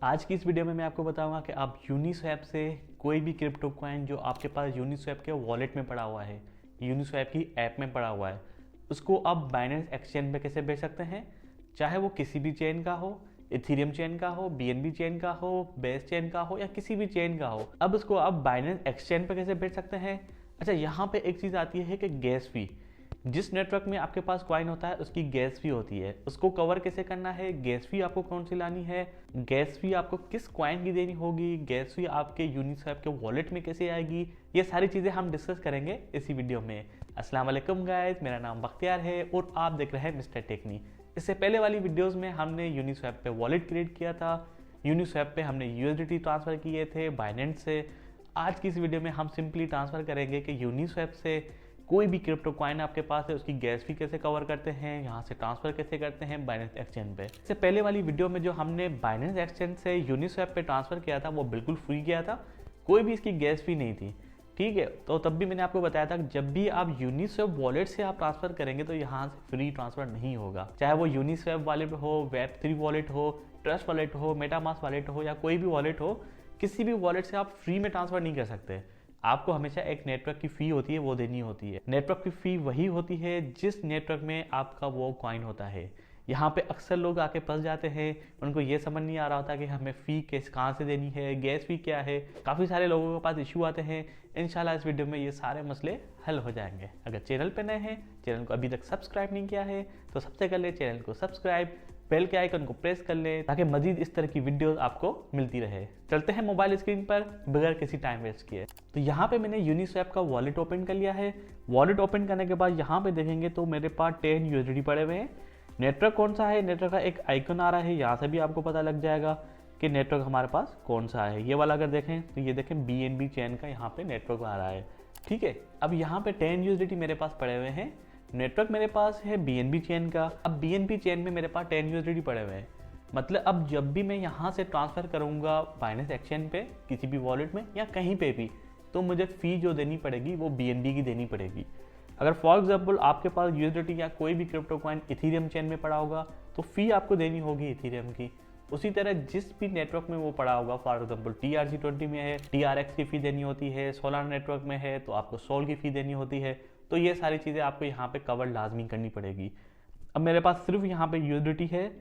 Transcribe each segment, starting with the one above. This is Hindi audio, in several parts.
आज की इस वीडियो में मैं आपको बताऊंगा कि आप यूनिस्वैप से कोई भी क्रिप्टो कॉइन जो आपके पास यूनिस्वैप के वॉलेट में पड़ा हुआ है, यूनिस्वैप की ऐप में पड़ा हुआ है, उसको आप बाइनेंस एक्सचेंज पे कैसे बेच सकते हैं। चाहे वो किसी भी चेन का हो, इथेरियम चेन का हो, बीएनबी चेन का हो, बेस चेन का हो या किसी भी चेन का हो, अब उसको आप बाइनेंस एक्सचेंज पे कैसे बेच सकते हैं। अच्छा, यहाँ पे एक चीज़ आती है कि गैस फी। जिस नेटवर्क में आपके पास कॉइन होता है उसकी गैस फी होती है, उसको कवर कैसे करना है, गैस फी आपको कौन सी लानी है, गैस फी आपको किस कॉइन की देनी होगी, गैस फी आपके यूनिस्वैप के वॉलेट में कैसे आएगी, ये सारी चीज़ें हम डिस्कस करेंगे इसी वीडियो में। अस्सलाम वालेकुम गाइस, मेरा नाम बख्तियार है और आप देख रहे हैं मिस्टर टेक्नी। इससे पहले वाली वीडियोस में हमने यूनिस्वैप पे वॉलेट क्रिएट किया था, यूनिस्वैप पे हमने यूएसडीटी ट्रांसफ़र किए थे बाइनेंस से। आज की इस वीडियो में हम सिंपली ट्रांसफ़र करेंगे कि यूनिस्वैप से कोई भी क्रिप्टो कॉइन आपके पास है उसकी गैस फी कैसे कवर करते हैं, यहाँ से ट्रांसफर कैसे करते हैं बाइनेंस एक्सचेंज पे। इससे पहले वाली वीडियो में जो हमने बाइनेंस एक्सचेंज से यूनिस्वैप पे ट्रांसफर किया था वो बिल्कुल फ्री किया था, कोई भी इसकी गैस फी नहीं थी। ठीक है, तो तब भी मैंने आपको बताया था कि जब भी आप यूनिस्वैप वॉलेट से आप ट्रांसफर करेंगे तो यहाँ से फ्री ट्रांसफर नहीं होगा। चाहे वो यूनिस्वैप वॉलेट हो, वेब3 वॉलेट हो, ट्रस्ट वॉलेट हो, मेटामास्क वॉलेट हो या कोई भी वॉलेट हो, किसी भी वॉलेट से आप फ्री में ट्रांसफर नहीं कर सकते। आपको हमेशा एक नेटवर्क की फ़ी होती है, वो देनी होती है। नेटवर्क की फ़ी वही होती है जिस नेटवर्क में आपका वो कॉइन होता है। यहाँ पे अक्सर लोग आके फंस जाते हैं, उनको ये समझ नहीं आ रहा होता कि हमें फ़ी कहाँ से देनी है, गैस फी क्या है। काफ़ी सारे लोगों के पास इशू आते हैं। इंशाल्लाह इस वीडियो में ये सारे मसले हल हो जाएंगे। अगर चैनल पे नए हैं, चैनल को अभी तक सब्सक्राइब नहीं किया है तो सबसे पहले चैनल को सब्सक्राइब, बेल के आइकन को प्रेस कर ले ताकि मजीद इस तरह की वीडियोस आपको मिलती रहे। चलते हैं मोबाइल स्क्रीन पर बगैर किसी टाइम वेस्ट किए। तो यहाँ पे मैंने यूनिस्वैप का वॉलेट ओपन कर लिया है। वॉलेट ओपन करने के बाद यहाँ पे देखेंगे तो मेरे पास 10 यूएसडी पड़े हुए हैं। नेटवर्क कौन सा है, नेटवर्क का एक आइकन आ रहा है, यहाँ से भी आपको पता लग जाएगा कि नेटवर्क हमारे पास कौन सा है। ये वाला अगर देखें तो ये देखें बीएनबी चेन का यहाँ पे नेटवर्क आ रहा है। ठीक है, अब यहाँ पे 10 यूएसडी मेरे पास पड़े हुए हैं। नेटवर्क मेरे पास है बीएनबी चेन का। अब बीएनबी चेन में मेरे पास 10 यूएसडी पड़े हुए हैं। मतलब अब जब भी मैं यहाँ से ट्रांसफ़र करूँगा बाइनेंस एक्सचेंज पे किसी भी वॉलेट में या कहीं पे भी, तो मुझे फ़ी जो देनी पड़ेगी वो बीएनबी की देनी पड़ेगी। अगर फॉर एग्जांपल आपके पास यूएसडीटी या कोई भी क्रिप्टो कॉइन इथेरियम चेन में पड़ा होगा तो फ़ी आपको देनी होगी इथेरियम की। उसी तरह जिस भी नेटवर्क में वो पड़ा होगा, फॉर एग्जांपल TRC20 में है, TRX की फ़ी देनी होती है, सोलाना नेटवर्क में है तो आपको सोल की फ़ी देनी होती है। तो ये सारी चीज़ें आपको यहाँ पे कवर लाजमी करनी पड़ेगी। अब मेरे पास सिर्फ यहाँ पे यूएसडीटी है।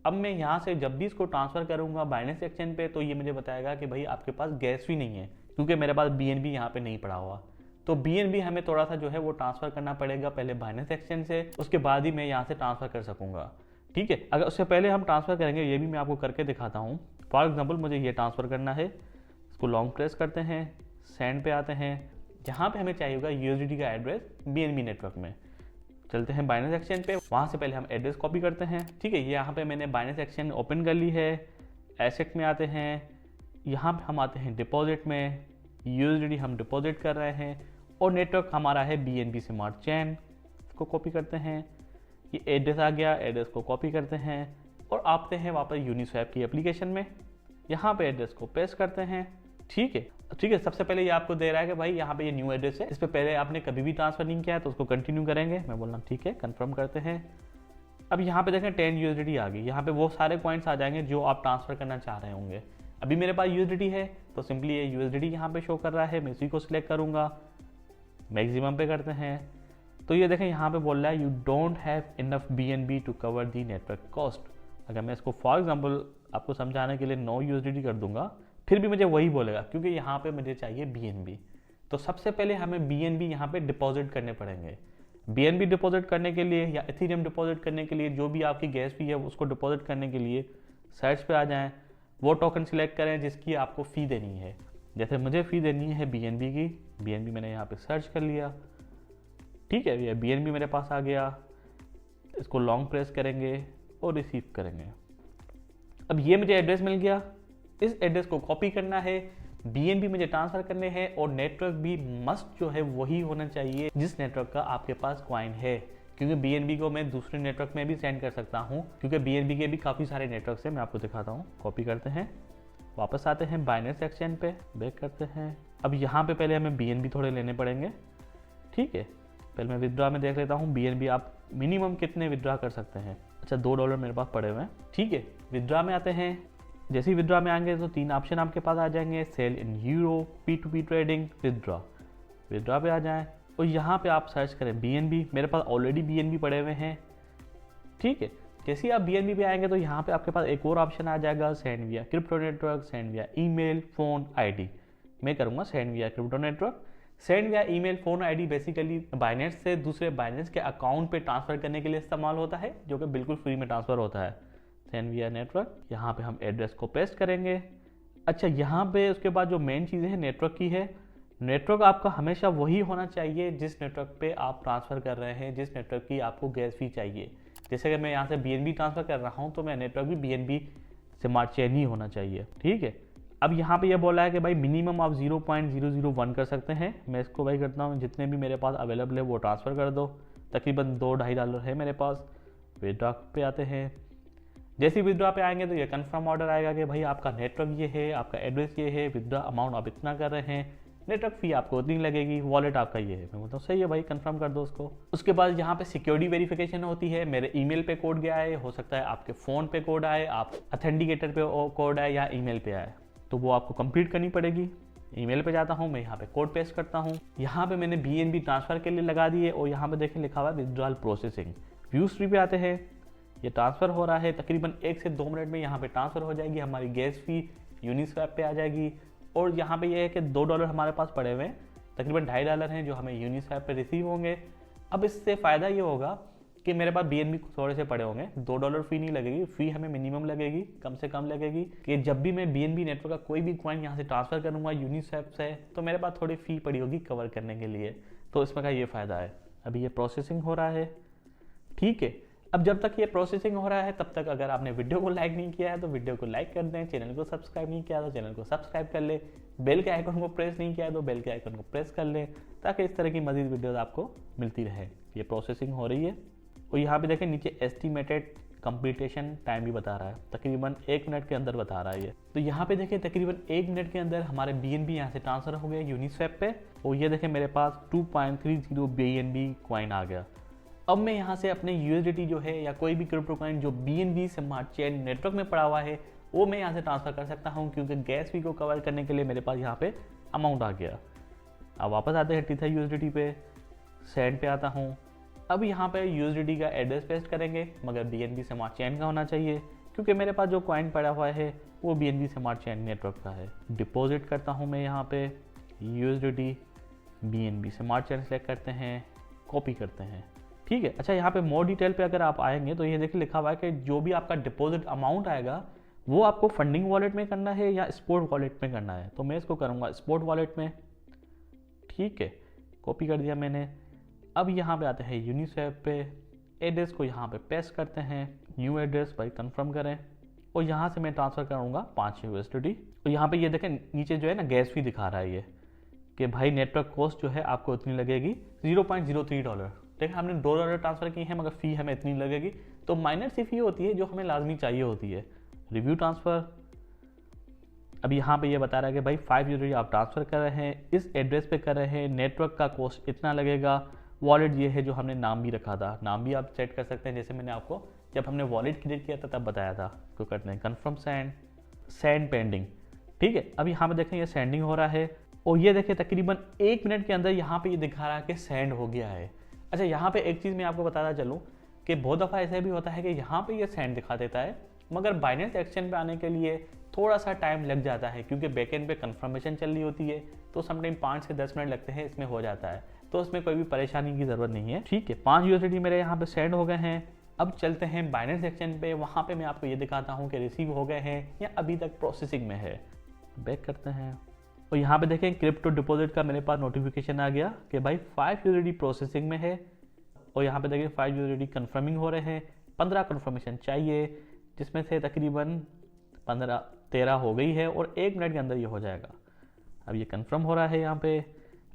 अब मैं यहाँ से जब भी इसको ट्रांसफ़र करूँगा बाइनेंस एक्सचेंज पे तो ये मुझे बताएगा कि भाई आपके पास गैस फी नहीं है, क्योंकि मेरे पास बीएनबी यहाँ पे नहीं पड़ा हुआ। तो बीएनबी हमें थोड़ा सा जो है वो ट्रांसफ़र करना पड़ेगा पहले बाइनेंस एक्सचेंज से, उसके बाद ही मैं यहाँ से ट्रांसफ़र कर सकूँगा। ठीक है, अगर उससे पहले हम ट्रांसफ़र करेंगे ये भी मैं आपको करके दिखाता हूँ। फॉर एग्जाम्पल मुझे ये ट्रांसफ़र करना है, इसको लॉन्ग प्रेस करते हैं, सेंड पे आते हैं। यहाँ पे हमें चाहिए होगा यूएसडीटी का एड्रेस बीएनबी नेटवर्क में। चलते हैं बाइनेंस एक्सचेंज पे, वहाँ से पहले हम एड्रेस कॉपी करते हैं। ठीक है, ये यहाँ पे मैंने बाइनेंस एक्सचेंज ओपन कर ली है। एसेट में आते हैं, यहाँ पे हम आते हैं डिपॉजिट में, यूएसडीटी हम डिपॉजिट कर रहे हैं और नेटवर्क हमारा है बीएनबी स्मार्ट चेन। इसको कॉपी करते हैं, ये एड्रेस आ गया, एड्रेस को कॉपी करते हैं और आते हैं वापस यूनिस्वैप की एप्लीकेशन में। यहाँ पे एड्रेस को पेस्ट करते हैं। ठीक है, सबसे पहले ये आपको दे रहा है कि भाई यहाँ पे ये न्यू एड्रेस है, इस पर पहले आपने कभी भी ट्रांसफर नहीं किया है तो उसको कंटिन्यू करेंगे। मैं बोल रहा हूँ ठीक है, कंफर्म करते हैं। अब यहाँ पे देखें 10 यूएसडीटी आ गई। यहाँ पे वो सारे कॉइन्स आ जाएंगे जो आप ट्रांसफर करना चाह रहे होंगे। अभी मेरे पास यूएसडीटी है तो सिंपली ये यूएसडीटी यहाँ पे शो कर रहा है, मैं इसी को सिलेक्ट करूँगा, मैक्सिमम पे करते हैं। तो ये देखें यहाँ पे बोल रहा है you don't have enough BNB to cover the network cost. अगर मैं इसको फॉर एग्जांपल आपको समझाने के लिए 9 यूएसडीटी कर दूंगा फिर भी मुझे वही बोलेगा, क्योंकि यहाँ पे मुझे चाहिए बीएनबी। तो सबसे पहले हमें बीएनबी यहाँ पे डिपॉजिट करने पड़ेंगे। बीएनबी डिपॉजिट करने के लिए या इथेरियम डिपॉजिट करने के लिए, जो भी आपकी गैस फी है उसको डिपॉजिट करने के लिए सर्च पे आ जाएँ, वो टोकन सिलेक्ट करें जिसकी आपको फ़ी देनी है। जैसे मुझे फ़ी देनी है बीएनबी की, बीएनबी मैंने यहाँ पे सर्च कर लिया। ठीक है, ये बीएनबी मेरे पास आ गया। इसको लॉन्ग प्रेस करेंगे और रिसीव करेंगे। अब ये मुझे एड्रेस मिल गया, इस एड्रेस को कॉपी करना है, बीएनबी मुझे ट्रांसफ़र करने हैं और नेटवर्क भी मस्ट जो है वही होना चाहिए जिस नेटवर्क का आपके पास कॉइन है, क्योंकि बीएनबी को मैं दूसरे नेटवर्क में भी सेंड कर सकता हूँ, क्योंकि बीएनबी के भी काफ़ी सारे नेटवर्क है। मैं आपको दिखाता हूँ। कॉपी करते हैं, वापस आते हैं बाइनेंस एक्सचेंज पे, बैक करते हैं। अब यहाँ पे पहले हमें बीएनबी थोड़े लेने पड़ेंगे। ठीक है, पहले मैं विदड्रॉ में देख लेता हूँ बीएनबी आप मिनिमम कितने विदड्रॉ कर सकते हैं। अच्छा, $2 मेरे पास पड़े हुए हैं। ठीक है, विदड्रॉ में आते हैं, जैसे ही विदड्रॉ में आएंगे तो 3 ऑप्शन आपके पास आ जाएंगे, सेल इन यूरो, P2P ट्रेडिंग, विदड्रॉ पे आ जाएं और यहाँ पे आप सर्च करें BNB। मेरे पास ऑलरेडी BNB पड़े हुए हैं, ठीक है। जैसे ही आप BNB पे आएंगे तो यहाँ पे आपके पास एक और ऑप्शन आ जाएगा, सेंड विया क्रिप्टो नेटवर्क, सेंड विया ईमेल, फोन, आईडी। मैं करूँगा सेंड विया क्रिप्टो नेटवर्क। सेंड विया email, phone, ID basically Binance से दूसरे बाइनेंस के अकाउंट पे ट्रांसफर करने के लिए इस्तेमाल होता है, जो कि बिल्कुल फ्री में ट्रांसफर होता है। सेंड विया नेटवर्क, यहाँ पे हम एड्रेस को पेस्ट करेंगे। अच्छा, यहाँ पे उसके बाद जो मेन चीज़ है नेटवर्क की है। नेटवर्क आपका हमेशा वही होना चाहिए जिस नेटवर्क पे आप ट्रांसफ़र कर रहे हैं, जिस नेटवर्क की आपको गैस फी चाहिए। जैसे कि मैं यहाँ से BNB ट्रांसफ़र कर रहा हूँ तो मैं नेटवर्क भी BNB स्मार्ट चेन ही होना चाहिए, ठीक है। अब यहाँ पे ये बोला है कि भाई मिनिमम आप 0.001 कर सकते हैं। मैं इसको भाई करता हूँ, जितने भी मेरे पास अवेलेबल है वो ट्रांसफ़र कर दो। तकरीबन $2-2.5 है मेरे पास। विदड्रॉ पे आते हैं। जैसे ही विदड्रॉ पे आएंगे तो ये कंफर्म ऑर्डर आएगा कि भाई आपका नेटवर्क ये है, आपका एड्रेस ये है, विदड्रॉ अमाउंट आप इतना कर रहे हैं, नेटवर्क फी आपको उतनी लगेगी, वॉलेट आपका ये है। मैं बोलता हूँ सही है भाई, कंफर्म कर दो उसको। उसके बाद यहाँ पे सिक्योरिटी वेरिफिकेशन होती है। मेरे ईमेल पे कोड गया है, हो सकता है आपके फ़ोन पे कोड आए, आप अथेंटिकेटर पे कोड आए या ईमेल पे आए, तो वो आपको कंप्लीट करनी पड़ेगी। ईमेल पे जाता हूँ, मैं यहाँ पे कोड पेस्ट करता हूँ। यहाँ पे मैंने BNB ट्रांसफ़र के लिए लगा दिए और यहाँ पे देखें लिखा हुआ है विदड्रॉल प्रोसेसिंग। व्यू हिस्ट्री पे आते हैं, ये ट्रांसफ़र हो रहा है। तकरीबन 1 से 2 मिनट में यहाँ पे ट्रांसफ़र हो जाएगी। हमारी गैस फी यूनिस्वैप पे आ जाएगी। और यहाँ पे ये है कि $2 हमारे पास पड़े हुए हैं, तकरीबन $2.5 हैं जो हमें यूनिस्वैप पे रिसीव होंगे। अब इससे फ़ायदा ये होगा कि मेरे पास BNB थोड़े से पड़े होंगे, $2 फ़ी नहीं लगेगी। फ़ी हमें मिनिमम लगेगी, कम से कम लगेगी कि जब भी मैं BNB नेटवर्क का कोई भी कॉइन यहाँ से ट्रांसफ़र करूँगा यूनिस्वैप से, तो मेरे पास थोड़ी फ़ी पड़ी होगी कवर करने के लिए। तो इसमें का ये फ़ायदा है। अभी ये प्रोसेसिंग हो रहा है, ठीक है। अब जब तक ये प्रोसेसिंग हो रहा है तब तक अगर आपने वीडियो को लाइक नहीं किया है तो वीडियो को लाइक कर दें, चैनल को सब्सक्राइब नहीं किया तो चैनल को सब्सक्राइब कर ले, बेल के आइकन को प्रेस नहीं किया तो बेल के आइकन को प्रेस कर लें, ताकि इस तरह की मजीद वीडियोस आपको मिलती रहे। ये प्रोसेसिंग हो रही है और यहाँ पे देखें नीचे एस्टिमेटेड कंप्लीटेशन टाइम भी बता रहा है, तकरीबन 1 मिनट के अंदर बता रहा है ये। तो यहाँ पे देखें तकरीबन 1 मिनट के अंदर हमारे BNB यहाँ से ट्रांसफ़र हो गया यूनिस्वैप पे और ये देखें मेरे पास 2.30 BNB कॉइन आ गया। अब मैं यहाँ से अपने USDT जो है या कोई भी क्रिप्टो कॉइन जो BNB स्मार्ट चेन नेटवर्क में पड़ा हुआ है वो मैं यहाँ से ट्रांसफ़र कर सकता हूँ, क्योंकि गैस फी को कवर करने के लिए मेरे पास यहाँ पे अमाउंट आ गया। अब वापस आते हैं टीथा USDT पे, सेंड पे आता हूँ। अब यहाँ पे USDT का एड्रेस पेस्ट करेंगे, मगर BNB स्मार्ट चेन का होना चाहिए, क्योंकि मेरे पास जो कॉइन पड़ा हुआ है वो BNB स्मार्ट चेन नेटवर्क का है। डिपॉजिट करता हूँ मैं यहाँ पे USDT, BNB smart chain select करते हैं, कॉपी करते हैं, ठीक है। अच्छा, यहाँ पे मोर डिटेल पे अगर आप आएंगे तो ये देखिए लिखा हुआ है कि जो भी आपका डिपॉजिट अमाउंट आएगा वो आपको फंडिंग वॉलेट में करना है या स्पोर्ट वॉलेट में करना है। तो मैं इसको करूँगा स्पोर्ट वॉलेट में, ठीक है। कॉपी कर दिया मैंने। अब यहाँ पे आते हैं यूनिस्वैप पे, एड्रेस को यहाँ पे पेस्ट करते हैं, न्यू एड्रेस भाई कंफर्म करें और यहाँ से मैं ट्रांसफ़र करूँगा 5 USDT। और यहाँ पे ये देखें नीचे जो है ना गैस फी दिखा रहा है ये कि भाई नेटवर्क कॉस्ट जो है आपको इतनी लगेगी $0.03। देखिए हमने $2 ट्रांसफ़र किए हैं मगर फ़ी हमें इतनी लगेगी, तो माइनर सी फी होती है जो हमें लाजमी चाहिए होती है। रिव्यू ट्रांसफ़र, अब यहाँ पे ये बता रहा है कि भाई 5 USDT आप ट्रांसफ़र कर रहे हैं, इस एड्रेस पे कर रहे हैं, नेटवर्क का कॉस्ट इतना लगेगा, वॉलेट ये है जो हमने नाम भी रखा था, नाम भी आप सेट कर सकते हैं जैसे मैंने आपको जब हमने वॉलेट क्रिएट किया था तब बताया था। तो करते हैं कन्फर्म सेंड पेंडिंग, ठीक है। अब यहाँ पे देखें ये सेंडिंग हो रहा है और ये देखें तकरीबन 1 मिनट के अंदर यहाँ पे ये दिखा रहा है कि सेंड हो गया है। अच्छा, यहाँ पे एक चीज़ मैं आपको बताता चलूँ कि बहुत दफ़ा ऐसा भी होता है कि यहाँ पे ये सेंड दिखा देता है, मगर बाइनेंस एक्सचेंज पे आने के लिए थोड़ा सा टाइम लग जाता है, क्योंकि बैकएंड पे कंफर्मेशन चल रही होती है, तो समटाइम 5 से 10 मिनट लगते हैं, इसमें हो जाता है। तो उसमें कोई भी परेशानी की ज़रूरत नहीं है, ठीक है। 5 USDT मेरे यहाँ पे सेंड हो गए हैं। अब चलते हैं बाइनेंस एक्सचेंज पे, वहाँ पे मैं आपको ये दिखाता हूँ कि रिसीव हो गए हैं या अभी तक प्रोसेसिंग में है। बैक करते हैं और यहाँ पे देखें क्रिप्टो डिपॉजिट का मेरे पास नोटिफिकेशन आ गया कि भाई 5 USDT प्रोसेसिंग में है और यहाँ पे देखिए 5 USDT कंफर्मिंग हो रहे हैं। 15 कंफर्मेशन चाहिए, जिसमें से तकरीबन 13 हो गई है और 1 मिनट के अंदर ये हो जाएगा। अब ये कंफर्म हो रहा है यहाँ पे।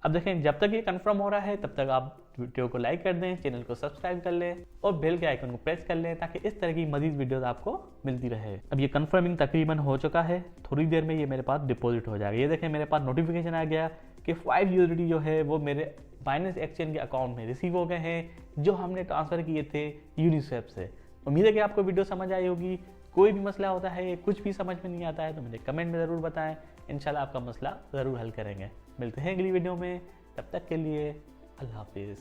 अब देखें जब तक ये कंफर्म हो रहा है तब तक आप वीडियो को लाइक कर दें, चैनल को सब्सक्राइब कर लें और बेल के आइकन को प्रेस कर लें, ताकि इस तरह की मजीद वीडियोस आपको मिलती रहे। अब ये कंफर्मिंग तकरीबन हो चुका है, थोड़ी देर में ये मेरे पास डिपॉजिट हो जाएगा। ये देखें मेरे पास नोटिफिकेशन आ गया कि 5 USDT जो है वो मेरे बाइनेंस एक्सचेंज के अकाउंट में रिसीव हो गए हैं, जो हमने ट्रांसफ़र किए थे यूनिस्वैप से। उम्मीद है कि आपको वीडियो समझ आई होगी। कोई भी मसला होता है, कुछ भी समझ में नहीं आता है तो मुझे कमेंट में ज़रूर बताएं, इंशाल्लाह आपका मसला ज़रूर हल करेंगे। मिलते हैं अगली वीडियो में, तब तक के लिए अल्लाह हाफिज़।